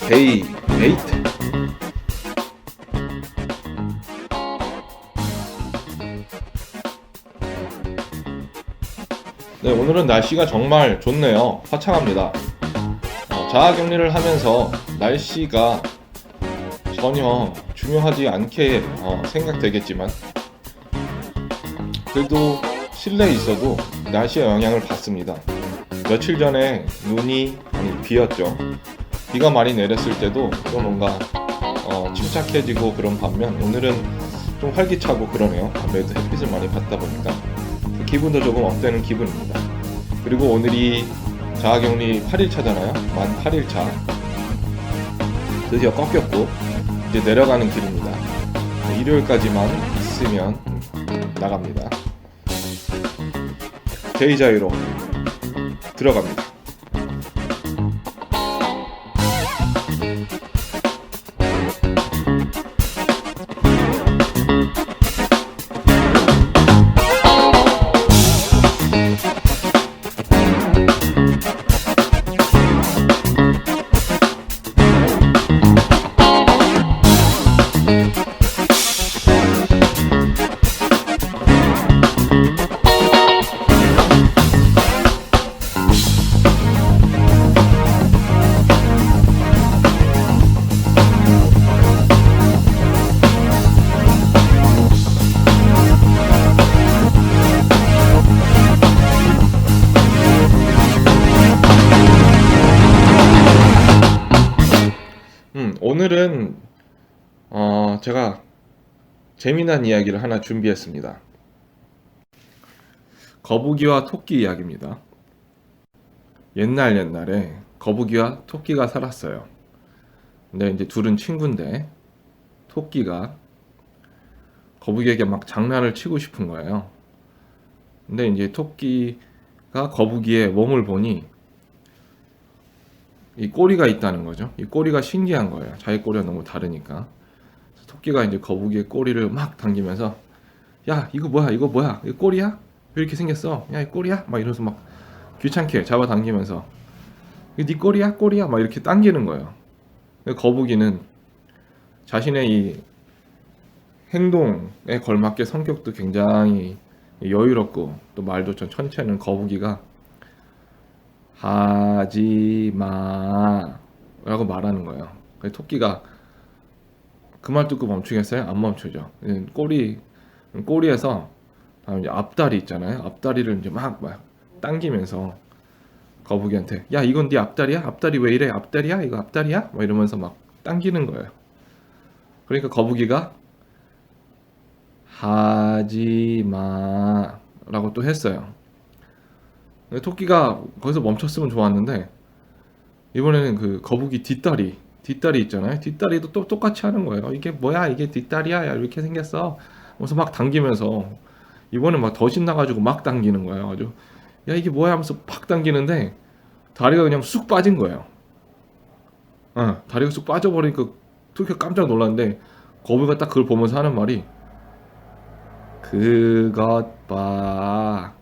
데이 8. 네, 오늘은 날씨가 정말 좋네요. 화창합니다. 자가격리를 하면서 날씨가 전혀 중요하지 않게 생각되겠지만 그래도 실내에 있어도 날씨의 영향을 받습니다. 며칠 전에 비였죠. 비가 많이 내렸을 때도 좀 뭔가 침착해지고 그런 반면 오늘은 좀 활기차고 그러네요. 아무래도 햇빛을 많이 받다 보니까 기분도 조금 업되는 기분입니다. 그리고 오늘이 자가격리 8일차잖아요. 만 8일차. 드디어 꺾였고 이제 내려가는 길입니다. 일요일까지만 있으면 나갑니다. 데이자이로 들어갑니다. 오늘은 제가 재미난 이야기를 하나 준비했습니다. 거북이와 토끼 이야기입니다. 옛날에 거북이와 토끼가 살았어요. 근데 이제 둘은 친구인데 토끼가 거북이에게 막 장난을 치고 싶은 거예요. 근데 이제 토끼가 거북이의 몸을 보니 이 꼬리가 있다는 거죠. 이 꼬리가 신기한 거예요. 자기 꼬리가 너무 다르니까. 토끼가 이제 거북이의 꼬리를 막 당기면서 야 이거 뭐야 이거 꼬리야? 왜 이렇게 생겼어? 야 이 꼬리야? 막 이러면서 막 귀찮게 잡아당기면서 이거 네 꼬리야? 막 이렇게 당기는 거예요. 거북이는 자신의 이 행동에 걸맞게 성격도 굉장히 여유롭고 또 말도 좀 천천히는 거북이가 하지마 라고 말하는 거예요. 토끼가 그 말 듣고 멈추겠어요? 안 멈추죠. 꼬리에서 이제 앞다리 있잖아요. 앞다리를 이제 막 당기면서 거북이한테 야 이건 네 앞다리야? 앞다리 왜 이래? 앞다리야? 이거 앞다리야? 막 이러면서 막 당기는 거예요. 그러니까 거북이가 하지마 라고 또 했어요. 토끼가 거기서 멈췄으면 좋았는데 이번에는 그 거북이 뒷다리 있잖아요. 뒷다리도 또 똑같이 하는 거예요. 이게 뭐야? 이게 뒷다리야? 야 이렇게 생겼어. 그래서 막 당기면서 이번엔 막 더 신나가지고 막 당기는 거예요. 아주 야 이게 뭐야? 하면서 팍 당기는데 다리가 그냥 쑥 빠진 거예요. 다리가 쑥 빠져버리니까 토끼가 깜짝 놀랐는데 거북이가 딱 그걸 보면서 하는 말이 그것 봐.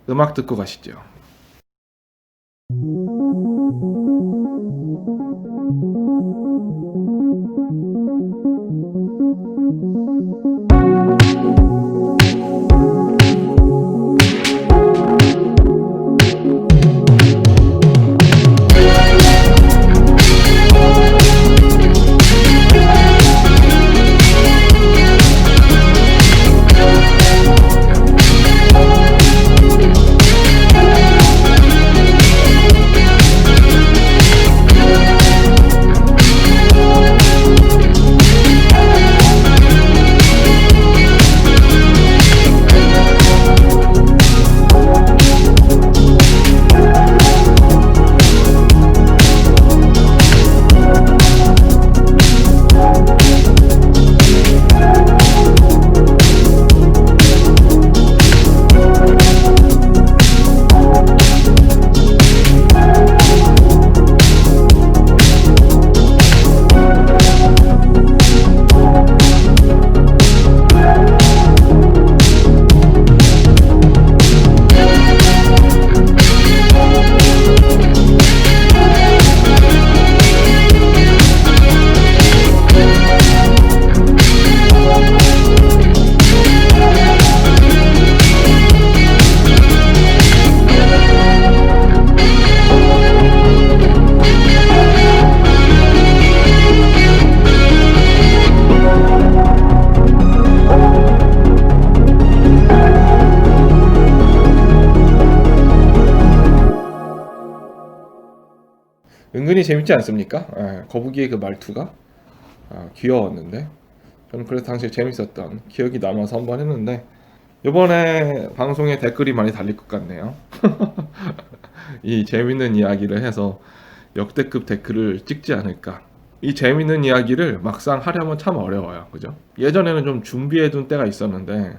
음악 듣고 가시죠. 은근히 재밌지 않습니까? 거북이의 그 말투가 귀여웠는데 저는 그래서 당시에 재밌었던 기억이 남아서 한번 했는데 이번에 방송에 댓글이 많이 달릴 것 같네요. 이 재밌는 이야기를 해서 역대급 댓글을 찍지 않을까. 이 재밌는 이야기를 막상 하려면 참 어려워요. 그죠? 예전에는 좀 준비해둔 때가 있었는데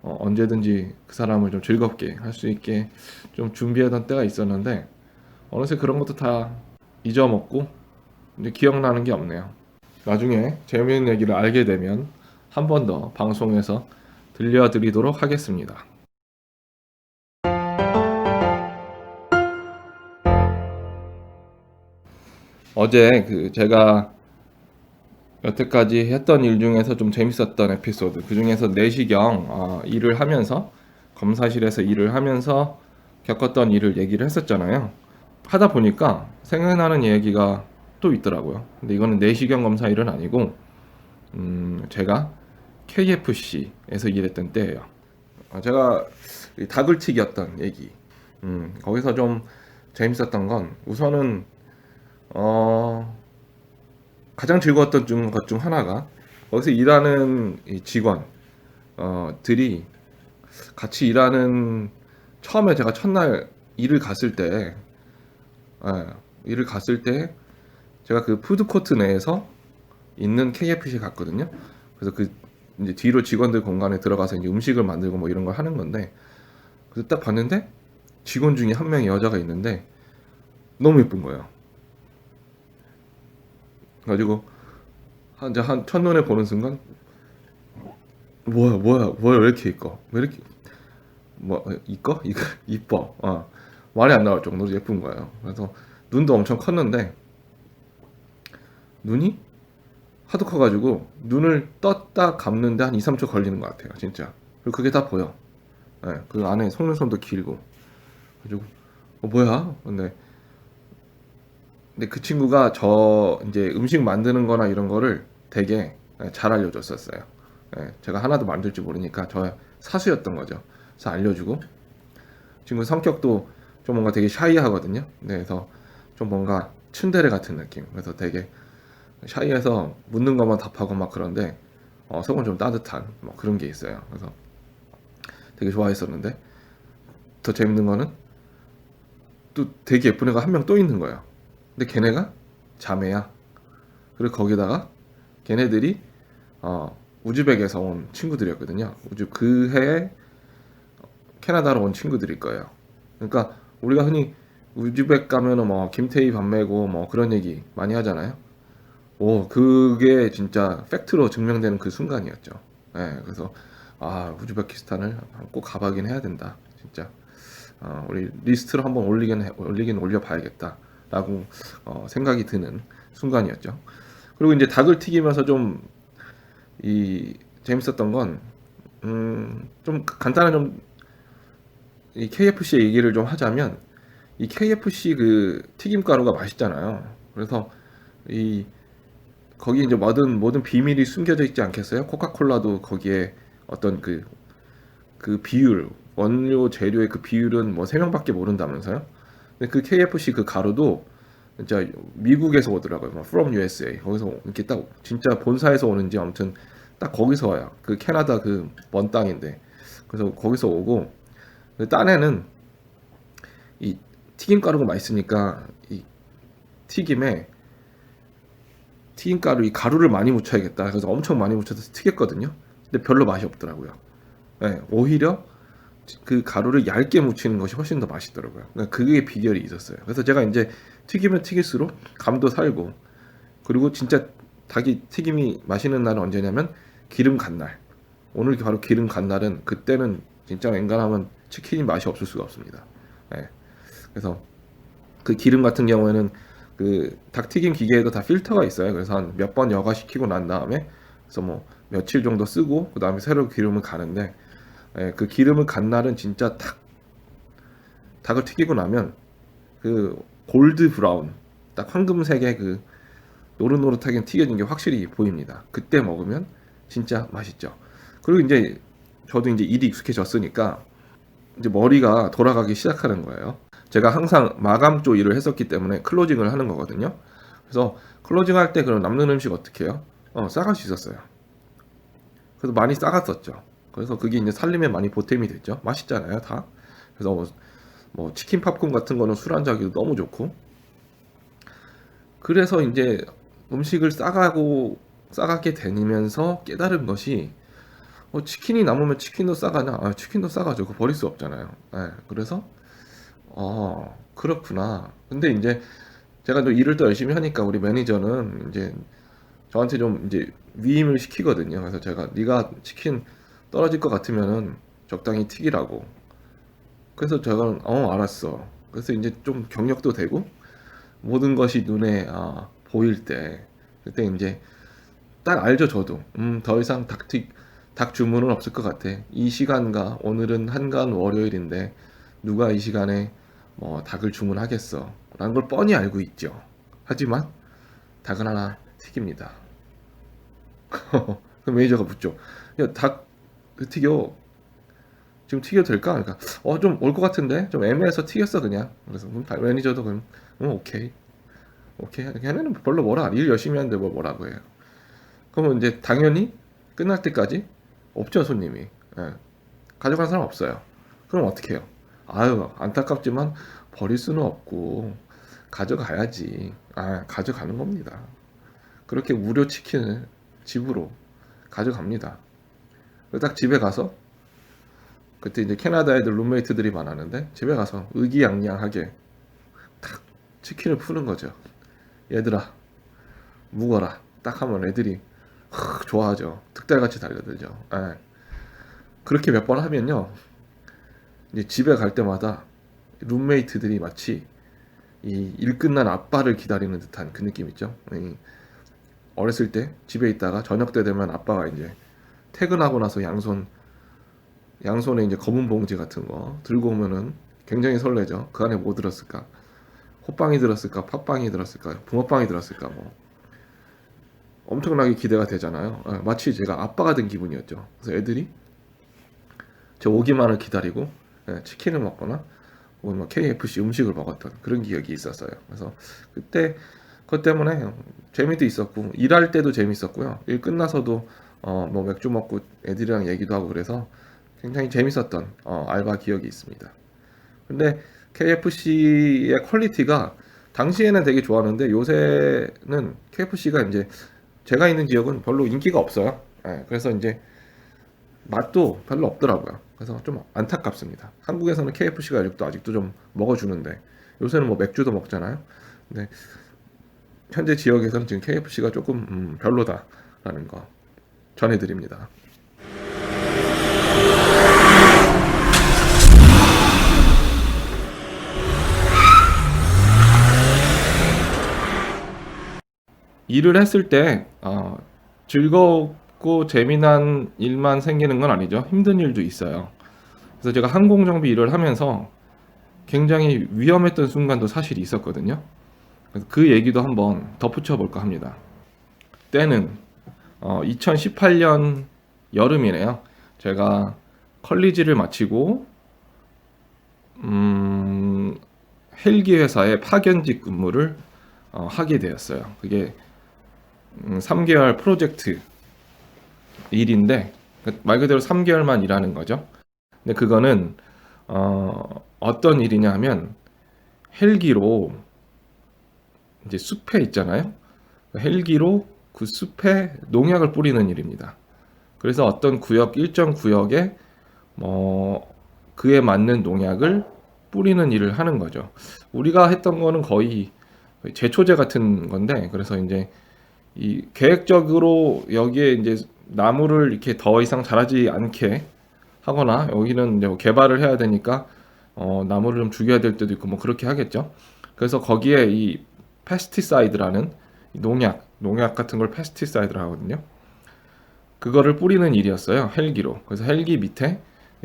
언제든지 그 사람을 좀 즐겁게 할 수 있게 좀 준비하던 때가 있었는데 어느새 그런 것도 다 잊어먹고 이제 기억나는 게 없네요. 나중에 재미있는 얘기를 알게 되면 한 번 더 방송에서 들려드리도록 하겠습니다. 어제 제가 여태까지 했던 일 중에서 좀 재밌었던 에피소드, 그 중에서 내시경 일을 하면서 검사실에서 일을 하면서 겪었던 일을 얘기를 했었잖아요. 하다 보니까 생각나는 얘기가 또 있더라고요. 근데 이거는 내시경 검사 일은 아니고 제가 KFC에서 일했던 때예요. 제가 닭을 튀겼던 얘기. 거기서 좀 재밌었던 건 우선은 가장 즐거웠던 것 중 하나가 거기서 일하는 이 직원 들이 같이 일하는 처음에 제가 첫날 일을 갔을 때 제가 그 푸드코트 내에서 있는 KFC 갔거든요. 그래서 그 이제 뒤로 직원들 공간에 들어가서 이제 음식을 만들고 뭐 이런 걸 하는 건데 그래서 딱 봤는데 직원 중에 한 명이 여자가 있는데 너무 예쁜 거예요. 가지고 한 첫눈에 보는 순간 뭐야 왜 이렇게 이뻐 왜 이렇게 뭐 이거 이뻐 말이 안 나올 정도로 예쁜 거예요. 그래서 눈도 엄청 컸는데 눈이 하도 커가지고 눈을 떴다 감는데 한 2, 3초 걸리는 것 같아요 진짜. 그리고 그게 다 보여. 그 안에 속눈썹도 길고 그래가지고 뭐야 근데 그 친구가 저 이제 음식 만드는 거나 이런 거를 되게 잘 알려줬었어요. 제가 하나도 만들 줄 모르니까 저 사수였던 거죠. 그래서 알려주고 친구 성격도 좀 뭔가 되게 샤이하거든요. 그래서 좀 뭔가 츤데레 같은 느낌. 그래서 되게 샤이해서 묻는 것만 답하고 막 그런데 속은 좀 따뜻한 뭐 그런 게 있어요. 그래서 되게 좋아했었는데 더 재밌는 거는 또 되게 예쁜 애가 한 명 또 있는 거예요. 근데 걔네가 자매야. 그리고 거기다가 걔네들이 우즈벡에서 온 친구들이었거든요. 그 해에 캐나다로 온 친구들일 거예요. 그러니까 우리가 흔히 우즈벡 가면은 뭐 김태희 밤매고 뭐 그런 얘기 많이 하잖아요. 그게 진짜 팩트로 증명되는 그 순간이었죠. 그래서 우즈베키스탄을 꼭 가보긴 해야 된다. 진짜 우리 리스트로 한번 올리긴 올려봐야겠다라고 생각이 드는 순간이었죠. 그리고 이제 닭을 튀기면서 좀 재밌었던 건 좀 간단한 이 KFC 얘기를 좀 하자면 이 KFC 그 튀김 가루가 맛있잖아요. 그래서 거기 이제 모든 비밀이 숨겨져 있지 않겠어요? 코카콜라도 거기에 어떤 그 비율, 원료 재료의 그 비율은 뭐 3명밖에 모른다면서요? 근데 그 KFC 그 가루도 진짜 미국에서 오더라고요. 뭐 From USA. 거기서 이렇게 딱 진짜 본사에서 오는지 아무튼 딱 거기서 와요. 그 캐나다 그 먼 땅인데. 그래서 거기서 오고 딴 애는 이 튀김 가루가 맛있으니까 이 튀김에 튀김가루 이 가루를 많이 묻혀야겠다. 그래서 엄청 많이 묻혀서 튀겼거든요. 근데 별로 맛이 없더라고요. 오히려 그 가루를 얇게 묻히는 것이 훨씬 더 맛있더라고요. 그러니까 그게 비결이 있었어요. 그래서 제가 이제 튀기면 튀길수록 감도 살고 그리고 진짜 닭이 튀김이 맛있는 날은 언제냐면 기름 간 날. 오늘 바로 기름 간 날은 그때는 진짜 웬간하면 치킨이 맛이 없을 수가 없습니다. 그래서 그 기름 같은 경우에는 그 닭튀김 기계에도 다 필터가 있어요. 그래서 한 몇 번 여과시키고 난 다음에 그래서 뭐 며칠 정도 쓰고 그 다음에 새로 기름을 가는데 그 기름을 간 날은 진짜 닭을 튀기고 나면 그 골드 브라운 딱 황금색의 그 노릇노릇하게 튀겨진 게 확실히 보입니다. 그때 먹으면 진짜 맛있죠. 그리고 이제 저도 이제 일이 익숙해졌으니까 이제 머리가 돌아가기 시작하는 거예요. 제가 항상 마감 쪽 일을 했었기 때문에 클로징을 하는 거거든요. 그래서 클로징 할 때 그럼 남는 음식 어떻게 해요? 싸갈 수 있었어요. 그래서 많이 싸갔었죠. 그래서 그게 이제 살림에 많이 보탬이 됐죠. 맛있잖아요, 다. 그래서 뭐 치킨 팝콘 같은 거는 술 한잔하기도 너무 좋고. 그래서 이제 음식을 싸가게 되면서 깨달은 것이 치킨이 남으면 치킨도 싸가냐? 치킨도 싸가죠. 그거 버릴 수 없잖아요. 예, 그래서 그렇구나. 근데 이제 제가 또 일을 또 열심히 하니까 우리 매니저는 이제 저한테 좀 이제 위임을 시키거든요. 그래서 제가 네가 치킨 떨어질 것 같으면은 적당히 튀기라고. 그래서 제가 알았어. 그래서 이제 좀 경력도 되고 모든 것이 눈에 보일 때 그때 이제 딱 알죠. 저도 더 이상 닭 주문은 없을 것 같아. 이 시간과 오늘은 한가한 월요일인데 누가 이 시간에 뭐 닭을 주문하겠어 라는 걸 뻔히 알고 있죠. 하지만 닭은 하나 튀깁니다. 그 매니저가 묻죠. 야, 닭 튀겨. 지금 튀겨도 될까? 그러니까 좀 올 것 같은데 좀 애매해서 튀겼어 그냥. 그래서 매니저도 그럼 오케이 걔네는 별로 뭐라 일 열심히 하는데 뭐라고 해요. 그러면 이제 당연히 끝날 때까지 없죠 손님이. 예. 가져간 사람 없어요. 그럼 어떻게 해요? 아유 안타깝지만 버릴 수는 없고 가져가야지. 가져가는 겁니다. 그렇게 무료 치킨을 집으로 가져갑니다. 딱 집에 가서 그때 이제 캐나다 애들 룸메이트들이 많았는데 집에 가서 의기양양하게 탁 치킨을 푸는 거죠. 얘들아 묵어라 딱 하면 애들이 좋아하죠. 득달같이 달려들죠. 그렇게 몇 번 하면요 이제 집에 갈 때마다 룸메이트들이 마치 이 일 끝난 아빠를 기다리는 듯한 그 느낌 있죠. 어렸을 때 집에 있다가 저녁 때 되면 아빠가 이제 퇴근하고 나서 양손에 이제 검은 봉지 같은 거 들고 오면은 굉장히 설레죠. 그 안에 뭐 들었을까? 호빵이 들었을까? 팥빵이 들었을까? 붕어빵이 들었을까? 뭐 엄청나게 기대가 되잖아요. 마치 제가 아빠가 된 기분이었죠. 그래서 애들이 제 오기만을 기다리고 치킨을 먹거나 뭐 KFC 음식을 먹었던 그런 기억이 있었어요. 그래서 그때 그것 때문에 재미도 있었고 일할 때도 재밌었고요. 일 끝나서도 뭐 맥주 먹고 애들이랑 얘기도 하고 그래서 굉장히 재밌었던 알바 기억이 있습니다. 근데 KFC의 퀄리티가 당시에는 되게 좋았는데 요새는 KFC가 이제 제가 있는 지역은 별로 인기가 없어요. 그래서 이제 맛도 별로 없더라고요. 그래서 좀 안타깝습니다. 한국에서는 KFC가 아직도 좀 먹어주는데 요새는 뭐 맥주도 먹잖아요. 근데 현재 지역에서는 지금 KFC가 조금 별로다라는 거 전해드립니다. 일을 했을 때 즐겁고 재미난 일만 생기는 건 아니죠. 힘든 일도 있어요. 그래서 제가 항공정비 일을 하면서 굉장히 위험했던 순간도 사실 있었거든요. 그래서 그 얘기도 한번 덧붙여 볼까 합니다. 때는 2018년 여름이네요. 제가 컬리지를 마치고 헬기 회사에 파견직 근무를 하게 되었어요. 그게 3개월 프로젝트 일인데 말 그대로 3개월만 일하는 거죠. 근데 그거는 어떤 일이냐 하면 헬기로 이제 숲에 있잖아요. 헬기로 그 숲에 농약을 뿌리는 일입니다. 그래서 어떤 일정 구역에 그에 맞는 농약을 뿌리는 일을 하는 거죠. 우리가 했던 거는 거의 제초제 같은 건데, 그래서 이제 이 계획적으로 여기에 이제 나무를 이렇게 더 이상 자라지 않게 하거나 여기는 이제 개발을 해야 되니까 나무를 좀 죽여야 될 때도 있고 뭐 그렇게 하겠죠. 그래서 거기에 이 페스티사이드라는 농약 같은 걸 페스티사이드라고 하거든요. 그거를 뿌리는 일이었어요. 헬기로. 그래서 헬기 밑에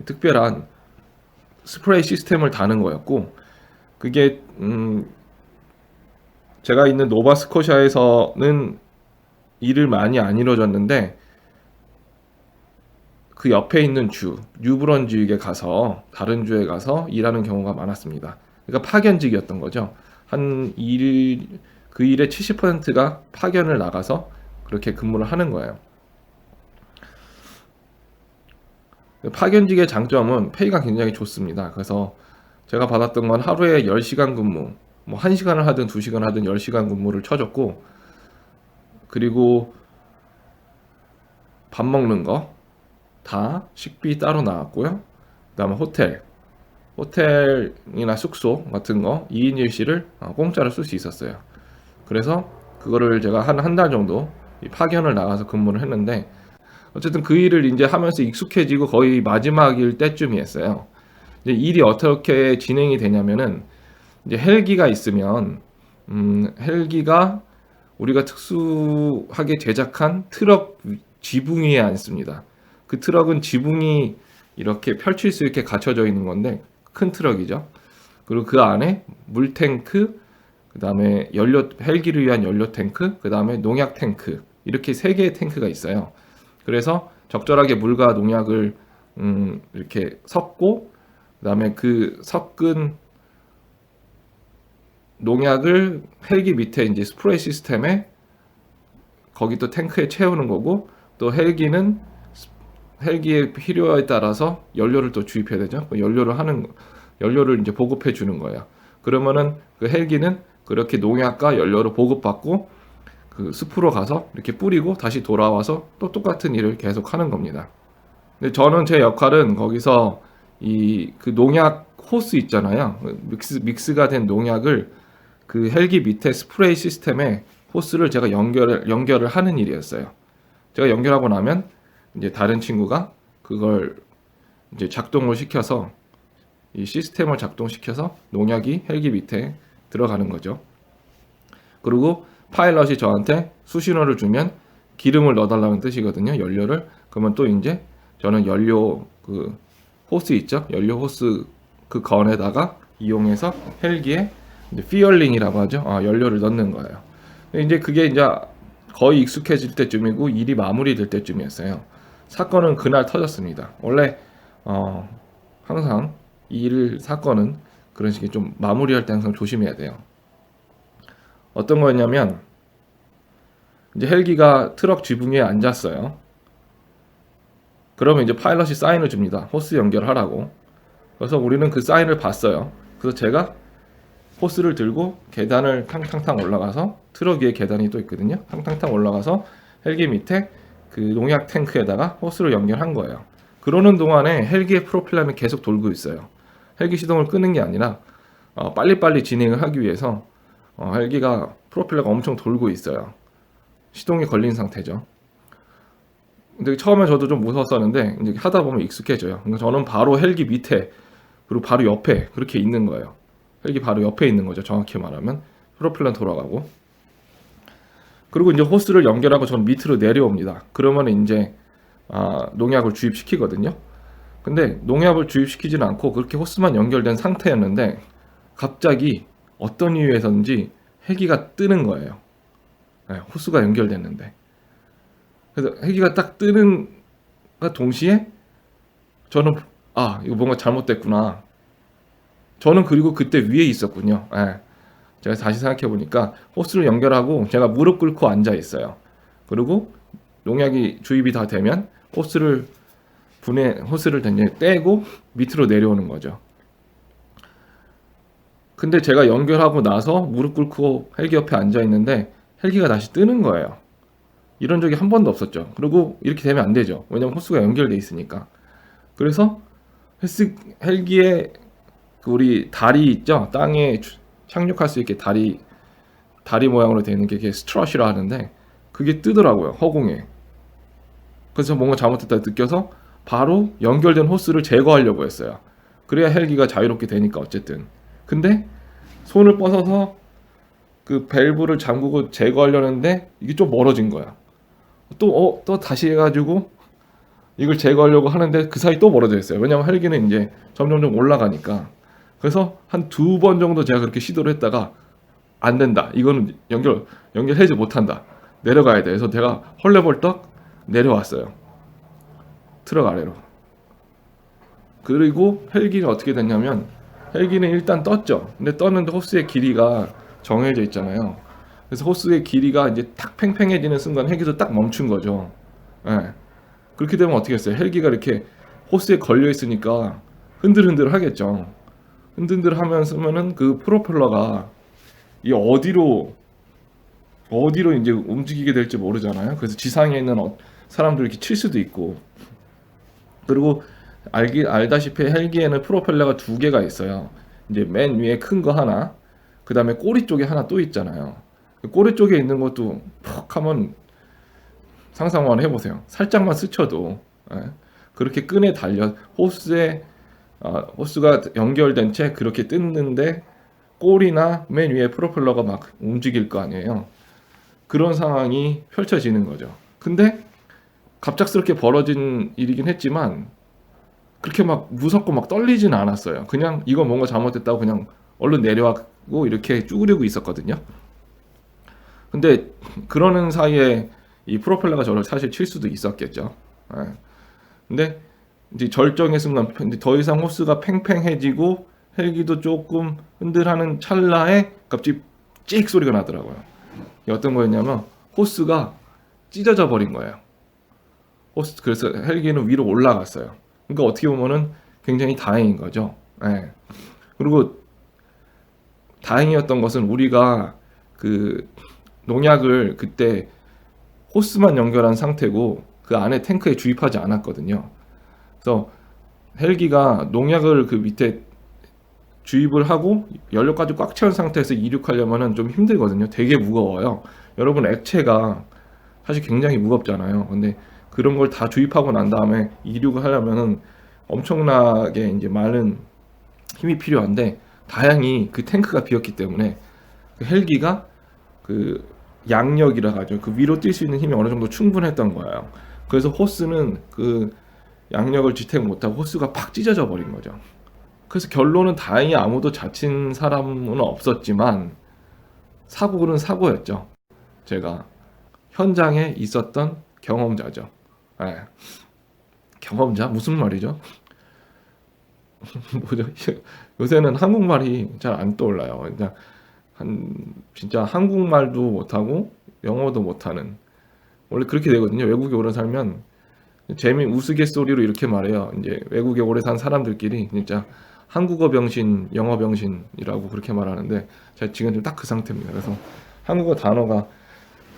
특별한 스프레이 시스템을 다는 거였고, 그게 제가 있는 노바스코샤에서는 일을 많이 안 이루어졌는데 그 옆에 있는 주 뉴브런즈윅에 가서 다른 주에 가서 일하는 경우가 많았습니다. 그러니까 파견직이었던 거죠. 그 일의 70%가 파견을 나가서 그렇게 근무를 하는 거예요. 파견직의 장점은 페이가 굉장히 좋습니다. 그래서 제가 받았던 건 하루에 10시간 근무, 뭐 1시간을 하든 2시간 하든 10시간 근무를 쳐줬고, 그리고 밥 먹는 거 다 식비 따로 나왔고요. 그다음에 호텔이나 숙소 같은 거 2인 1실을 공짜로 쓸 수 있었어요. 그래서 그거를 제가 한 달 정도 파견을 나가서 근무를 했는데, 어쨌든 그 일을 이제 하면서 익숙해지고 거의 마지막일 때쯤이었어요. 이제 일이 어떻게 진행이 되냐면은, 이제 헬기가 있으면 헬기가 우리가 특수하게 제작한 트럭 지붕 위에 앉습니다. 그 트럭은 지붕이 이렇게 펼칠 수 있게 갖춰져 있는 건데, 큰 트럭이죠. 그리고 그 안에 물탱크, 그 다음에 헬기를 위한 연료 탱크, 그 다음에 농약 탱크, 이렇게 3개의 탱크가 있어요. 그래서 적절하게 물과 농약을 이렇게 섞고, 그 다음에 그 섞은 농약을 헬기 밑에 이제 스프레이 시스템에 거기 또 탱크에 채우는 거고, 또 헬기의 필요에 따라서 연료를 또 주입해야 되죠. 연료를 이제 보급해 주는 거예요. 그러면은 그 헬기는 그렇게 농약과 연료를 보급받고 그 숲으로 가서 이렇게 뿌리고 다시 돌아와서 또 똑같은 일을 계속 하는 겁니다. 근데 저는 제 역할은 거기서 그 농약 호스 있잖아요. 믹스가 된 농약을 그 헬기 밑에 스프레이 시스템에 호스를 제가 연결을 하는 일이었어요. 제가 연결하고 나면 이제 다른 친구가 그걸 이제 작동을 시켜서, 이 시스템을 작동시켜서 농약이 헬기 밑에 들어가는 거죠. 그리고 파일럿이 저한테 수신호를 주면 기름을 넣어달라는 뜻이거든요. 연료를. 그러면 또 이제 저는 연료 그 호스 있죠. 연료 호스 그 건에다가 이용해서 헬기에 이제 피얼링이라고 하죠. 연료를 넣는 거예요. 이제 그게 이제 거의 익숙해질 때쯤이고 일이 마무리될 때쯤이었어요. 사건은 그날 터졌습니다. 원래 항상 사건은 그런 식의 좀 마무리할 때 항상 조심해야 돼요. 어떤 거였냐면, 이제 헬기가 트럭 지붕 위에 앉았어요. 그러면 이제 파일럿이 사인을 줍니다. 호스 연결하라고. 그래서 우리는 그 사인을 봤어요. 그래서 제가 호스를 들고 계단을 탕탕탕 올라가서, 트럭 위에 계단이 또 있거든요. 탕탕탕 올라가서 헬기 밑에 그 농약 탱크에다가 호스를 연결한 거예요. 그러는 동안에 헬기의 프로펠러는 계속 돌고 있어요. 헬기 시동을 끄는 게 아니라 빨리빨리 진행을 하기 위해서 헬기가 프로펠러가 엄청 돌고 있어요. 시동이 걸린 상태죠. 근데 처음에 저도 좀 무서웠었는데 이제 하다 보면 익숙해져요. 그러니까 저는 바로 헬기 밑에, 그리고 바로 옆에 그렇게 있는 거예요. 헬기 바로 옆에 있는 거죠. 정확히 말하면 프로펠러 돌아가고. 그리고 이제 호스를 연결하고 저는 밑으로 내려옵니다. 그러면 이제 농약을 주입시키거든요. 근데 농약을 주입시키지는 않고 그렇게 호스만 연결된 상태였는데, 갑자기 어떤 이유에서인지 헬기가 뜨는 거예요. 네, 호스가 연결됐는데. 그래서 헬기가 딱 뜨는 동시에 저는 이거 뭔가 잘못됐구나. 저는 그리고 그때 위에 있었군요. 네. 제가 다시 생각해 보니까 호스를 연결하고 제가 무릎 꿇고 앉아 있어요. 그리고 농약이 주입이 다 되면 호스를 떼고 밑으로 내려오는 거죠. 근데 제가 연결하고 나서 무릎 꿇고 헬기 옆에 앉아 있는데 헬기가 다시 뜨는 거예요. 이런 적이 한 번도 없었죠. 그리고 이렇게 되면 안 되죠. 왜냐면 호스가 연결돼 있으니까. 그래서 헬기에 우리 다리 있죠. 땅에 착륙할 수 있게 다리 모양으로 되어 있는 게 스트럿이라 하는데, 그게 뜨더라고요. 허공에. 그래서 뭔가 잘못됐다 느껴서 바로 연결된 호스를 제거하려고 했어요. 그래야 헬기가 자유롭게 되니까 어쨌든. 근데 손을 뻗어서 그 밸브를 잠그고 제거하려는데 이게 좀 멀어진 거야. 또 다시 해가지고 이걸 제거하려고 하는데 그 사이 또 멀어져 있어요. 왜냐면 헬기는 이제 점점 올라가니까. 그래서 한 2번 정도 제가 그렇게 시도를 했다가 안 된다. 이거는 연결하지 못한다. 내려가야 돼. 그래서 제가 헐레벌떡 내려왔어요. 트럭 아래로. 그리고 헬기는 어떻게 됐냐면 헬기는 일단 떴죠. 근데 떴는데 호스의 길이가 정해져 있잖아요. 그래서 호스의 길이가 이제 탁 팽팽해지는 순간 헬기도 딱 멈춘 거죠. 예. 그렇게 되면 어떻게 했어요? 헬기가 이렇게 호스에 걸려 있으니까 흔들흔들 하겠죠. 흔들흔들 하면서는 그 프로펠러가 이 어디로 이제 움직이게 될지 모르잖아요. 그래서 지상에 있는 사람들 이렇게 칠 수도 있고. 그리고 알다시피 헬기에는 프로펠러가 두 개가 있어요. 이제 맨 위에 큰 거 하나, 그 다음에 꼬리 쪽에 하나 또 있잖아요. 꼬리 쪽에 있는 것도 푹 하면 상상만 해보세요. 살짝만 스쳐도 그렇게 끈에 달려 호스가 연결된 채 그렇게 뜯는데 꼬리나 맨 위에 프로펠러가 막 움직일 거 아니에요. 그런 상황이 펼쳐지는 거죠. 근데 갑작스럽게 벌어진 일이긴 했지만 그렇게 막 무섭고 막 떨리진 않았어요. 그냥 이거 뭔가 잘못됐다고 그냥 얼른 내려가고 이렇게 쭈그리고 있었거든요. 근데 그러는 사이에 이 프로펠러가 저를 사실 칠 수도 있었겠죠. 근데 이제 절정의 순간 더 이상 호스가 팽팽해지고 헬기도 조금 흔들하는 찰나에 갑자기 찍 소리가 나더라고요. 어떤 거였냐면 호스가 찢어져 버린 거예요. 그래서 헬기는 위로 올라갔어요. 그러니까 어떻게 보면은 굉장히 다행인 거죠. 그리고 다행이었던 것은 우리가 그 농약을 그때 호스만 연결한 상태고 그 안에 탱크에 주입하지 않았거든요. 그래서 헬기가 농약을 그 밑에 주입을 하고 연료까지 꽉 채운 상태에서 이륙하려면은 좀 힘들거든요. 되게 무거워요. 여러분 액체가 사실 굉장히 무겁잖아요. 근데 그런 걸 다 주입하고 난 다음에 이륙을 하려면은 엄청나게 이제 많은 힘이 필요한데 다행히 그 탱크가 비었기 때문에 그 헬기가 그 양력이라 하죠. 그 위로 뛸 수 있는 힘이 어느 정도 충분했던 거예요. 그래서 호스는 그 양력을 지탱 못하고 호스가 팍 찢어져 버린 거죠. 그래서 결론은 다행히 아무도 다친 사람은 없었지만 사고는 사고였죠. 제가 현장에 있었던 경험자죠. 경험자? 무슨 말이죠? 뭐죠? 요새는 한국말이 잘 안 떠올라요. 그러니까 진짜 한국말도 못하고 영어도 못하는, 원래 그렇게 되거든요. 외국에 오래 살면 우스갯소리로 이렇게 말해요. 이제 외국에 오래 산 사람들끼리 진짜 한국어 병신, 영어 병신이라고 그렇게 말하는데 제가 지금 딱 그 상태입니다. 그래서 한국어 단어가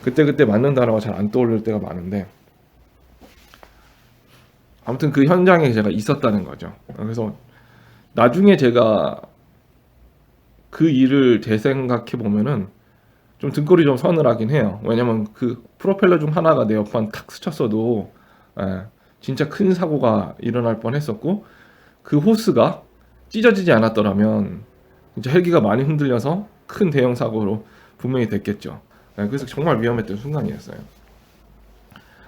그때 맞는 단어가 잘 안 떠오를 때가 많은데 아무튼 그 현장에 제가 있었다는 거죠. 그래서 나중에 제가 그 일을 재생각해 보면은 좀 등골이 좀 서늘하긴 해요. 왜냐면 그 프로펠러 중 하나가 내 옆만 탁 스쳤어도 진짜 큰 사고가 일어날 뻔했었고 그 호스가 찢어지지 않았더라면 진짜 헬기가 많이 흔들려서 큰 대형 사고로 분명히 됐겠죠. 그래서 정말 위험했던 순간이었어요.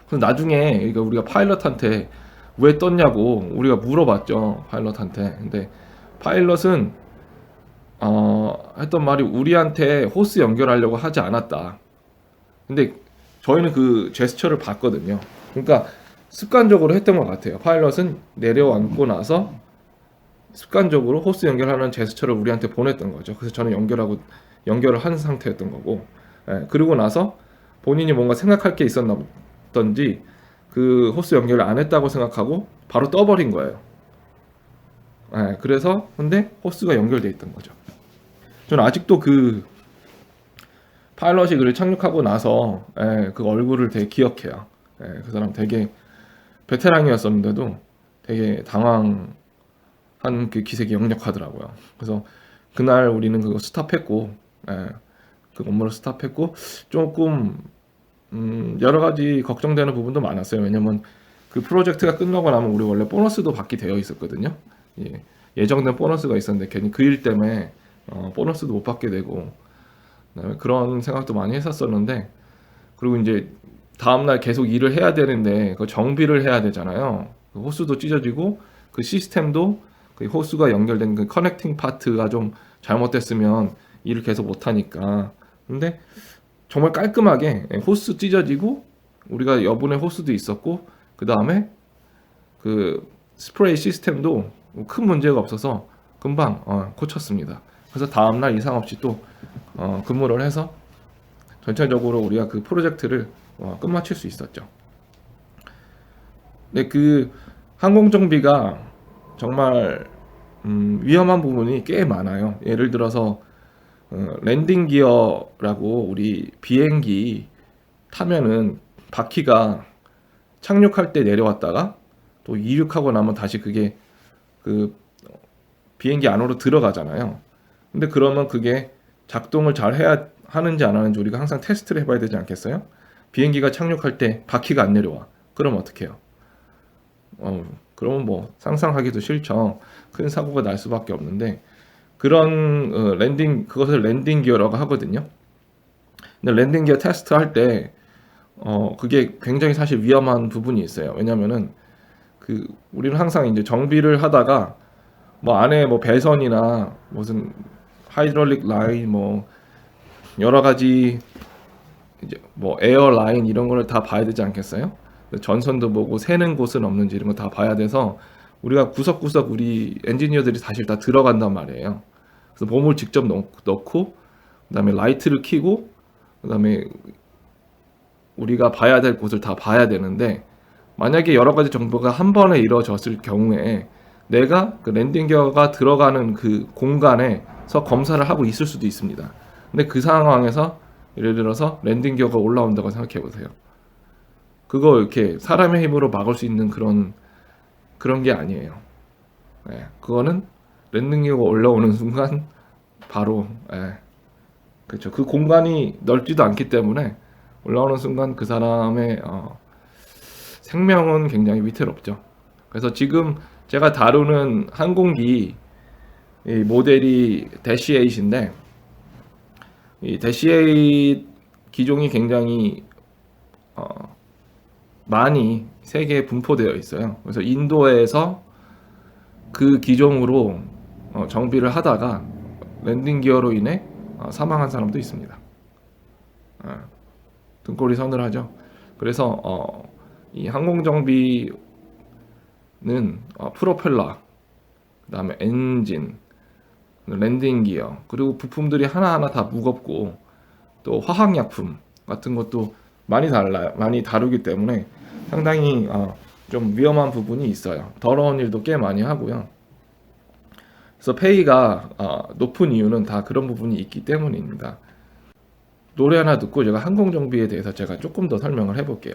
그래서 나중에 그러니까 우리가 파일럿한테 왜 떴냐고 우리가 물어봤죠. 파일럿한테. 근데 파일럿은 했던 말이 우리한테 호스 연결하려고 하지 않았다. 근데 저희는 그 제스처를 봤거든요. 그러니까 습관적으로 했던 것 같아요. 파일럿은 내려앉고 나서 습관적으로 호스 연결하는 제스처를 우리한테 보냈던 거죠. 그래서 저는 연결을 한 상태였던 거고, 그리고 나서 본인이 뭔가 생각할 게 있었던지 그 호스 연결을 안 했다고 생각하고 바로 떠버린 거예요. 그래서 근데 호스가 연결돼 있던 거죠. 저는 아직도 그 파일럿이 그를 착륙하고 나서 그 얼굴을 되게 기억해요. 그 사람 되게 베테랑이었었는데도 되게 당황한 그 기색이 역력하더라고요. 그래서 그날 우리는 그거 스탑했고, 그 업무를 스탑했고 조금 여러 가지 걱정되는 부분도 많았어요. 왜냐면 그 프로젝트가 끝나고 나면 우리 원래 보너스도 받게 되어 있었거든요. 예정된 보너스가 있었는데 괜히 그 일 때문에 보너스도 못 받게 되고 그런 생각도 많이 했었었는데, 그리고 이제 다음날 계속 일을 해야 되는데 그 정비를 해야 되잖아요. 그 호스도 찢어지고 그 시스템도 그 호스가 연결된 그 커넥팅 파트가 좀 잘못됐으면 일을 계속 못하니까. 근데 정말 깔끔하게 호스 찢어지고 우리가 여분의 호스도 있었고 그 다음에 그 스프레이 시스템도 큰 문제가 없어서 금방 고쳤습니다. 그래서 다음날 이상 없이 또 근무를 해서 전체적으로 우리가 그 프로젝트를 끝마칠 수 있었죠. 근데 그 항공정비가 정말 위험한 부분이 꽤 많아요. 예를 들어서 랜딩 기어라고 우리 비행기 타면은 바퀴가 착륙할 때 내려왔다가 또 이륙하고 나면 다시 그게 그 비행기 안으로 들어가잖아요. 근데 그러면 그게 작동을 잘 해야 하는지 안 하는지 우리가 항상 테스트를 해봐야 되지 않겠어요? 비행기가 착륙할 때 바퀴가 안 내려와. 그럼 어떻게 해요? 그러면 뭐 상상하기도 싫죠. 큰 사고가 날 수밖에 없는데 그런 그것을 랜딩 기어라고 하거든요. 근데 랜딩 기어 테스트 할 때 그게 굉장히 사실 위험한 부분이 있어요. 왜냐면은 우리는 항상 이제 정비를 하다가 뭐 안에 뭐 배선이나 무슨 하이드롤릭 라인 뭐 여러 가지 이제 뭐 에어 라인 이런 거를 다 봐야 되지 않겠어요? 전선도 보고 새는 곳은 없는지 이런 거 다 봐야 돼서 우리가 구석구석 우리 엔지니어들이 사실 다 들어간단 말이에요. 그래서 봄을 직접 넣고 그다음에 라이트를 켜고 그다음에 우리가 봐야 될 곳을 다 봐야 되는데 만약에 여러 가지 정보가 한 번에 이루어졌을 경우에 내가 그 랜딩 기어가 들어가는 그 공간에서 검사를 하고 있을 수도 있습니다. 근데 그 상황에서 예를 들어서 랜딩 기어가 올라온다고 생각해 보세요. 그거 이렇게 사람의 힘으로 막을 수 있는 그런 게 아니에요. 예, 그거는 랜딩 기어가 올라오는 순간 바로 그렇죠. 그 공간이 넓지도 않기 때문에 올라오는 순간 그 사람의 생명은 굉장히 위태롭죠. 그래서 지금 제가 다루는 항공기 이 모델이 대시 8인데 이 대시 8 기종이 굉장히 많이 세계에 분포되어 있어요. 그래서 인도에서 그 기종으로 정비를 하다가 랜딩 기어로 인해 사망한 사람도 있습니다. 등골이 서늘하죠. 그래서 이 항공 정비는 프로펠러, 그다음에 엔진, 랜딩 기어, 그리고 부품들이 하나하나 다 무겁고 또 화학약품 같은 것도 많이 달라요. 많이 다루기 때문에 상당히 좀 위험한 부분이 있어요. 더러운 일도 꽤 많이 하고요. 그래서 페이가 높은 이유는 다 그런 부분이 있기 때문입니다. 노래 하나 듣고 제가 항공 정비에 대해서 제가 조금 더 설명을 해볼게요.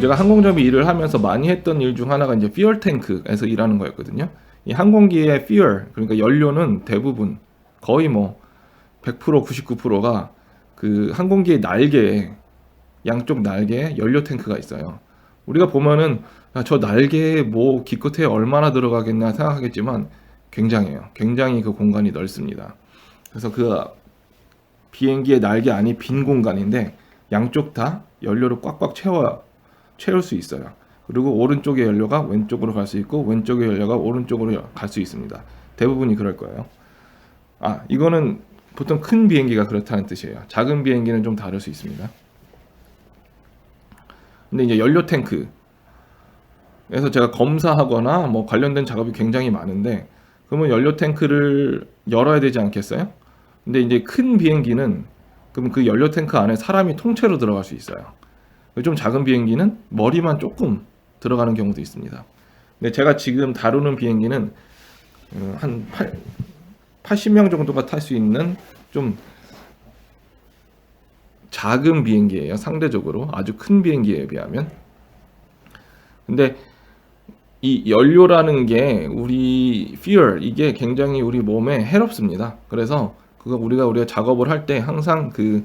제가 항공정비 일을 하면서 많이 했던 일 중 하나가 이제 fuel tank에서 일하는 거였거든요. 이 항공기의 fuel, 그러니까 연료는 대부분 거의 뭐 100% 99%가 그 항공기의 날개에 양쪽 날개에 연료 탱크가 있어요. 우리가 보면은 저 날개에 뭐 기껏해 얼마나 들어가겠나 생각하겠지만 굉장해요. 굉장히 그 공간이 넓습니다. 그래서 그 비행기의 날개 안이 빈 공간인데 양쪽 다 연료를 꽉꽉 채울 수 있어요. 그리고 오른쪽의 연료가 왼쪽으로 갈 수 있고 왼쪽의 연료가 오른쪽으로 갈 수 있습니다. 대부분이 그럴 거예요. 이거는 보통 큰 비행기가 그렇다는 뜻이에요. 작은 비행기는 좀 다를 수 있습니다. 근데 이제 연료 탱크, 그래서 제가 검사하거나 뭐 관련된 작업이 굉장히 많은데, 그러면 연료 탱크를 열어야 되지 않겠어요? 근데 이제 큰 비행기는 그럼 그 연료 탱크 안에 사람이 통째로 들어갈 수 있어요. 좀 작은 비행기는 머리만 조금 들어가는 경우도 있습니다. 근데 제가 지금 다루는 비행기는 한 80명 정도가 탈 수 있는 좀 작은 비행기예요. 상대적으로 아주 큰 비행기에 비하면. 근데 이 연료라는 게 우리 fuel 이게 굉장히 우리 몸에 해롭습니다. 그래서 그거 우리가 작업을 할 때 항상 그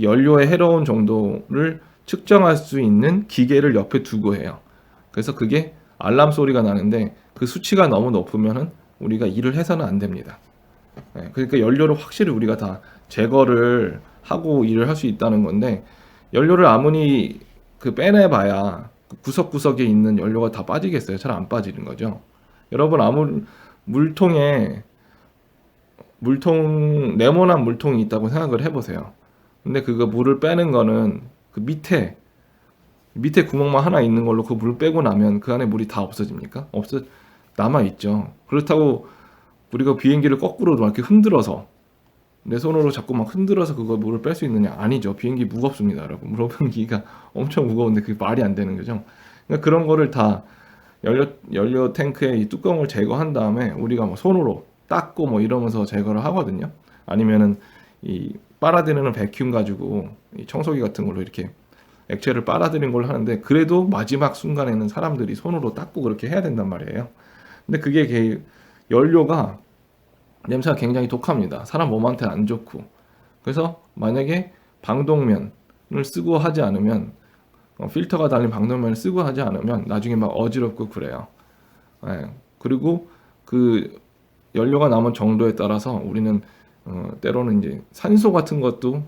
연료의 해로운 정도를 측정할 수 있는 기계를 옆에 두고 해요. 그래서 그게 알람 소리가 나는데 그 수치가 너무 높으면은 우리가 일을 해서는 안 됩니다. 그러니까 연료를 확실히 우리가 다 제거를 하고 일을 할 수 있다는 건데, 연료를 아무리 빼내봐야 그 구석구석에 있는 연료가 다 빠지겠어요? 잘 안 빠지는 거죠. 여러분 물통에 네모난 물통이 있다고 생각을 해보세요. 근데 그거 물을 빼는 거는 그 밑에 구멍만 하나 있는 걸로 그 물 빼고 나면 그 안에 물이 다 없어집니까? 남아 있죠. 그렇다고 우리가 비행기를 거꾸로 이렇게 흔들어서 내 손으로 자꾸 막 흔들어서 그거 물을 뺄 수 있느냐? 아니죠. 비행기 무겁습니다, 여러분. 비행기가 엄청 무거운데 그게 말이 안 되는 거죠. 그러니까 그런 거를 다 연료 탱크의 이 뚜껑을 제거한 다음에 우리가 뭐 손으로 닦고 뭐 이러면서 제거를 하거든요. 아니면은 이 빨아들이는 베큐um 가지고 이 청소기 같은 걸로 이렇게 액체를 빨아들이는 걸 하는데, 그래도 마지막 순간에는 사람들이 손으로 닦고 그렇게 해야 된단 말이에요. 근데 그게 연료가 냄새가 굉장히 독합니다. 사람 몸한테 안 좋고. 그래서 만약에 방독면을 쓰고 하지 않으면, 필터가 달린 방독면을 쓰고 하지 않으면 나중에 막 어지럽고 그래요. 그리고 그 연료가 남은 정도에 따라서 우리는 때로는 이제 산소 같은 것도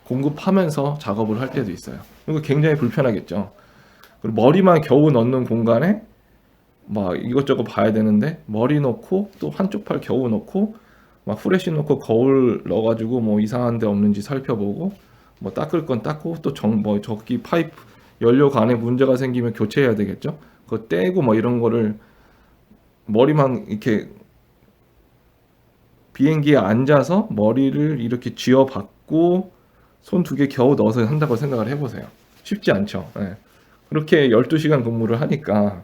공급하면서 작업을 할 때도 있어요. 이거 굉장히 불편하겠죠. 그리고 머리만 겨우 넣는 공간에 막 이것저것 봐야 되는데, 머리 넣고 또 한쪽 팔 겨우 넣고 막 후레쉬 넣고 거울 넣어가지고 뭐 이상한 데 없는지 살펴보고 뭐 닦을 건 닦고 또 저기 파이프 연료관에 문제가 생기면 교체해야 되겠죠. 그거 떼고 뭐 이런 거를 머리만 이렇게 비행기에 앉아서 머리를 이렇게 쥐어받고 손 두 개 겨우 넣어서 한다고 생각을 해보세요. 쉽지 않죠. 그렇게 12시간 근무를 하니까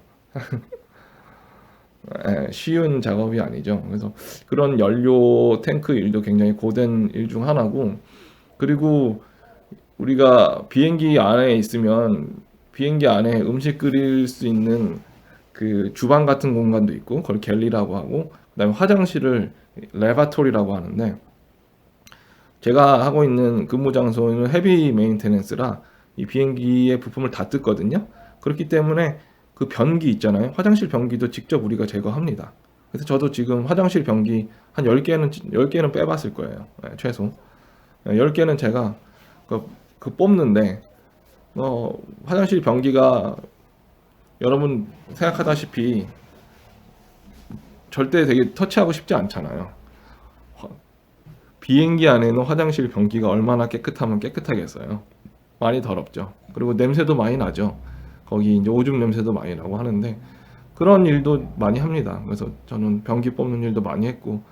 쉬운 작업이 아니죠. 그래서 그런 연료 탱크 일도 굉장히 고된 일 중 하나고, 그리고 우리가 비행기 안에 있으면 비행기 안에 음식 끓일 수 있는 그 주방 같은 공간도 있고, 그걸 갤리라고 하고, 그다음에 화장실을 레바토리라고 하는데, 제가 하고 있는 근무 장소는 헤비 메인테넌스라 이 비행기의 부품을 다 뜯거든요. 그렇기 때문에 그 변기 있잖아요. 화장실 변기도 직접 우리가 제거합니다. 그래서 저도 지금 화장실 변기 한 10개는 빼봤을 거예요. 최소. 10개는 제가 뽑는데, 화장실 변기가 여러분 생각하다시피 절대 되게 터치하고 싶지 않잖아요. 비행기 안에는 화장실 변기가 얼마나 깨끗하면 깨끗하겠어요. 많이 더럽죠. 그리고 냄새도 많이 나죠. 거기 이제 오줌 냄새도 많이 나고 하는데, 그런 일도 많이 합니다. 그래서 저는 변기 뽑는 일도 많이 했고,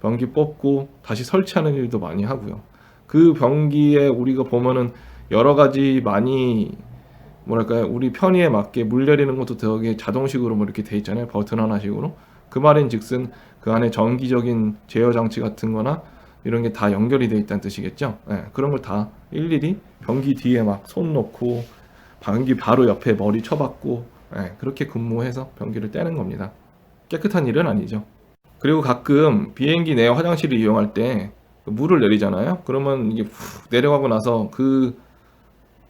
변기 뽑고 다시 설치하는 일도 많이 하고요. 그 변기에 우리가 보면은 여러 가지 많이 뭐랄까요, 우리 편의에 맞게 물 내리는 것도 되게 자동식으로 뭐 이렇게 돼 있잖아요. 버튼 하나식으로. 그 말인즉슨 그 안에 정기적인 제어 장치 같은 거나 이런 게 다 연결이 돼 있다는 뜻이겠죠. 그런 걸 다 일일이 변기 뒤에 막 손 놓고 변기 바로 옆에 머리 쳐박고 그렇게 근무해서 변기를 떼는 겁니다. 깨끗한 일은 아니죠. 그리고 가끔 비행기 내 화장실을 이용할 때 물을 내리잖아요. 그러면 이게 푹 내려가고 나서 그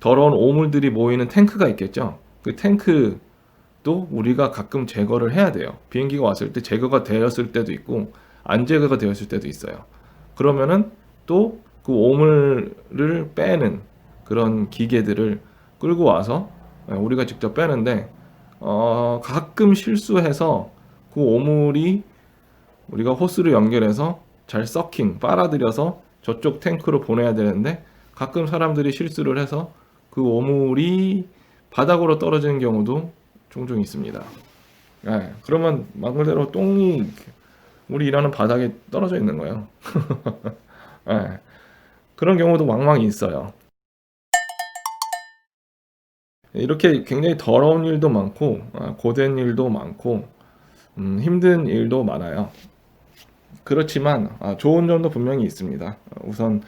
더러운 오물들이 모이는 탱크가 있겠죠. 그 탱크도 우리가 가끔 제거를 해야 돼요. 비행기가 왔을 때 제거가 되었을 때도 있고 안 제거가 되었을 때도 있어요. 그러면은 또 그 오물을 빼는 그런 기계들을 끌고 와서 우리가 직접 빼는데, 가끔 실수해서 그 오물이 우리가 호스를 연결해서 잘 빨아들여서 저쪽 탱크로 보내야 되는데, 가끔 사람들이 실수를 해서 그 오물이 바닥으로 떨어지는 경우도 종종 있습니다. 예, 그러면 말 그대로 똥이 우리 일하는 바닥에 떨어져 있는 거예요. 예, 그런 경우도 왕왕 있어요. 이렇게 굉장히 더러운 일도 많고, 고된 일도 많고, 힘든 일도 많아요. 그렇지만 좋은 점도 분명히 있습니다. 우선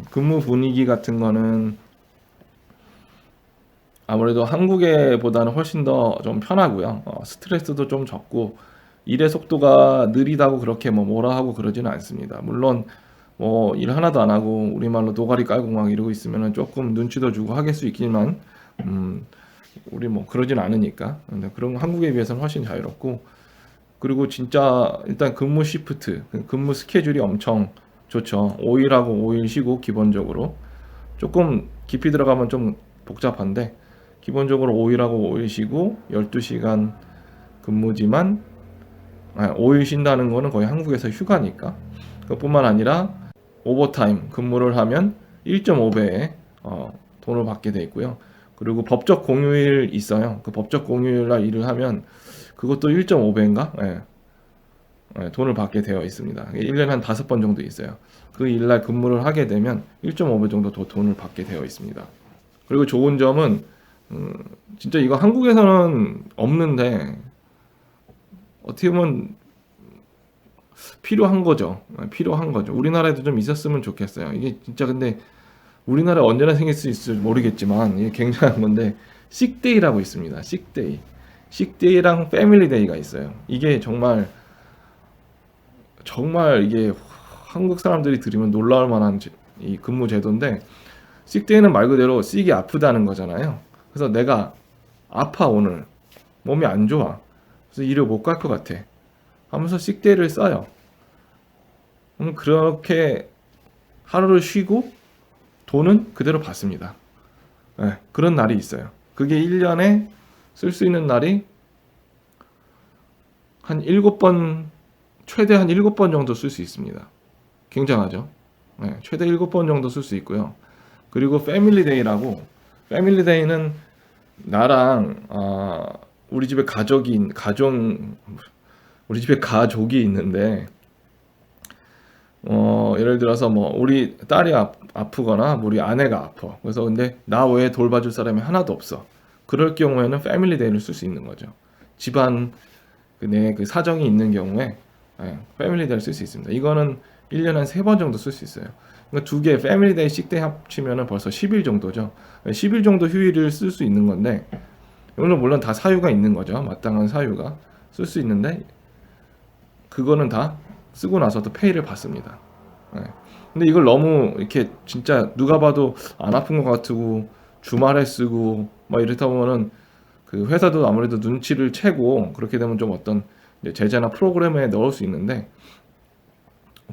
근무 분위기 같은 거는 아무래도 한국에보다는 훨씬 더 좀 편하고요. 스트레스도 좀 적고 일의 속도가 느리다고 그렇게 뭐 뭐라 하고 그러지는 않습니다. 물론 뭐 일 하나도 안 하고 우리말로 노가리 깔고 막 이러고 있으면은 조금 눈치도 주고 하겠 수 있지만 우리 뭐 그러진 않으니까. 근데 그런 거 한국에 비해서는 훨씬 자유롭고, 그리고 진짜 일단 근무 시프트, 근무 스케줄이 엄청 좋죠. 5일하고 5일 쉬고 기본적으로. 조금 깊이 들어가면 좀 복잡한데 기본적으로 5일하고 5일 쉬고 12시간 근무지만 5일 쉰다는 거는 거의 한국에서 휴가니까. 그것뿐만 아니라 오버타임 근무를 하면 1.5배의 돈을 받게 돼 있고요. 그리고 법적 공휴일 있어요. 그 법적 공휴일 날 일을 하면 그것도 1.5배인가? 돈을 받게 되어 있습니다. 1년에 한 5번 정도 있어요. 그 일날 근무를 하게 되면 1.5배 정도 더 돈을 받게 되어 있습니다. 그리고 좋은 점은 진짜 이거 한국에서는 없는데 어떻게 보면 필요한 거죠. 필요한 거죠. 우리나라에도 좀 있었으면 좋겠어요. 이게 진짜 근데 우리나라에 언제나 생길 수 있을지 모르겠지만 이게 굉장한 건데, 식데이라고 있습니다. 식데이. 식데이랑 패밀리데이가 있어요. 이게 정말 이게 한국 사람들이 들으면 놀라울 만한 이 근무 제도인데, 식데이는 말 그대로 sick이 아프다는 거잖아요. 그래서 내가 아파, 오늘 몸이 안 좋아, 그래서 일을 못 갈 것 같아 하면서 식데이를 써요. 그렇게 하루를 쉬고 돈은 그대로 받습니다. 네, 그런 날이 있어요. 그게 1년에 쓸 수 있는 날이 한 7번, 최대 한 7번 정도 쓸 수 있습니다. 굉장하죠? 네, 최대 7번 정도 쓸 수 있고요. 그리고 패밀리데이라고, 패밀리데이는 나랑 우리 집에 우리 집에 가족이 있는데 예를 들어서 뭐 우리 딸이 아프거나 우리 아내가 아파. 그래서 근데 나 외에 돌봐줄 사람이 하나도 없어. 그럴 경우에는 패밀리데이를 쓸 수 있는 거죠. 집안 내 그 사정이 있는 경우에 패밀리데이를 쓸 수 있습니다. 이거는 1년에 한 3번 정도 쓸 수 있어요. 그러니까 두 개 패밀리데이, 식데이 합치면은 벌써 10일 정도죠. 10일 정도 휴일을 쓸 수 있는 건데, 이거는 물론 다 사유가 있는 거죠. 마땅한 사유가 쓸 수 있는데 그거는 다 쓰고 나서도 페이를 받습니다. 근데 이걸 너무 이렇게 진짜 누가 봐도 안 아픈 것 같고 주말에 쓰고 막 이렇다 보면은 그 회사도 아무래도 눈치를 채고 그렇게 되면 좀 어떤 이제 제재나 프로그램에 넣을 수 있는데,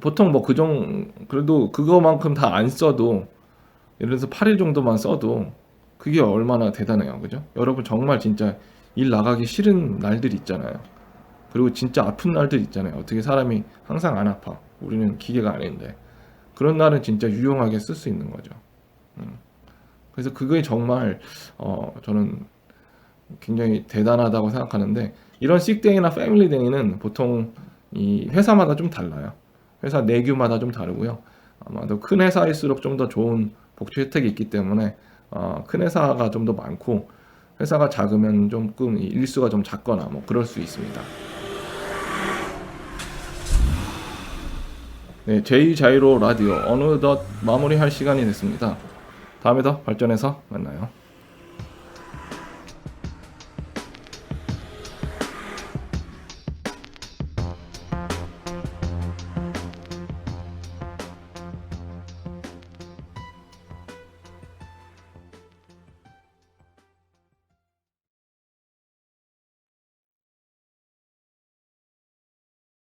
보통 뭐 그래도 그거만큼 다 안 써도, 예를 들어서 8일 정도만 써도 그게 얼마나 대단해요. 그죠? 여러분 정말 진짜 일 나가기 싫은 날들 있잖아요. 그리고 진짜 아픈 날들 있잖아요. 어떻게 사람이 항상 안 아파. 우리는 기계가 아닌데. 그런 날은 진짜 유용하게 쓸 수 있는 거죠. 그래서 그게 정말 저는 굉장히 대단하다고 생각하는데, 이런 식데이나 패밀리데이는 보통 이 회사마다 좀 달라요. 회사 내규마다 좀 다르고요. 아마도 큰 회사일수록 좀 더 좋은 복지 혜택이 있기 때문에 큰 회사가 좀 더 많고, 회사가 작으면 조금 일수가 좀 작거나 뭐 그럴 수 있습니다. 네, 제2자유로 라디오 어느덧 마무리할 시간이 됐습니다. 다음에 더 발전해서 만나요.